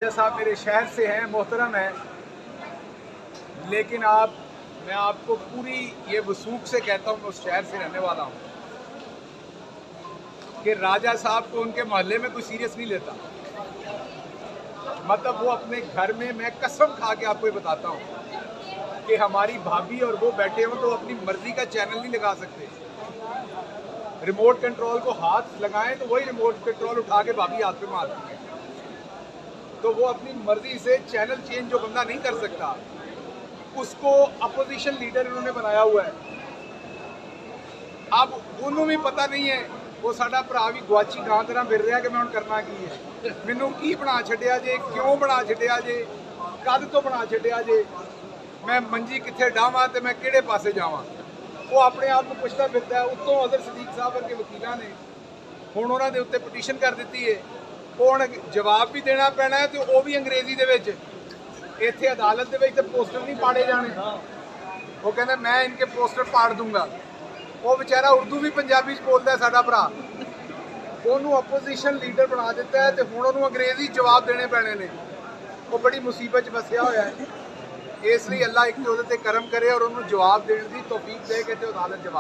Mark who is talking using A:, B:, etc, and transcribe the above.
A: साहब मेरे शहर से हैं, मोहतरम हैं, लेकिन मैं आपको पूरी ये वसूख से कहता हूँ, मैं उस शहर से रहने वाला हूँ कि राजा साहब को उनके मोहल्ले में कोई सीरियस नहीं लेता। मतलब वो अपने घर में, मैं कसम खा के आपको ये बताता हूँ कि हमारी भाभी और वो बैठे हो तो अपनी मर्जी का चैनल नहीं लगा सकते। रिमोट कंट्रोल को हाथ लगाएं तो वही रिमोट कंट्रोल उठा के भाभी हाथ पे मारती है। तो वो अपनी मर्जी से चैनल चेंज जो बंदा नहीं कर सकता, उसको अपोजिशन लीडर उन्होंने बनाया हुआ है। अब उन्होंने भी पता नहीं है, वो साडा भरा भी गुआची गां तरह फिर रहा कि मैं हुण करना की है, मैनू की बना छड्डिया जे, क्यों बना छड्डिया जे, कद तो बना छड्डिया जे, मैं मंजी कित्थे डावां ते मैं किहड़े पासे जावां। वो अपने आप को पुछदा फिरदा है। उत्तों अदर सदीक साहब वर्गे वकीलों ने हुण उन्हां दे उत्ते पटीशन कर दी है। हुण जवाब भी देना पैना है, तो वो भी अंग्रेजी दे विच। इत्थे अदालत दे विच ते पोस्टर नहीं पाड़े जाने। वो कहते मैं इनके पोस्टर पाड़ दूंगा। वो बेचारा उर्दू भी पंजाबी बोलता है साडा भरा, ਉਹਨੂੰ अपोजिशन लीडर बना दिता है, तो हुण ਉਹਨੂੰ अंग्रेजी जवाब देने पैने ने। वो बड़ी मुसीबत च फसिया होया है। इसलिए अल्लाह एक तो ਉਹਦੇ ਤੇ करम करे और ਉਹਨੂੰ जवाब देने की तौफीक दे के ते अदालत जवाब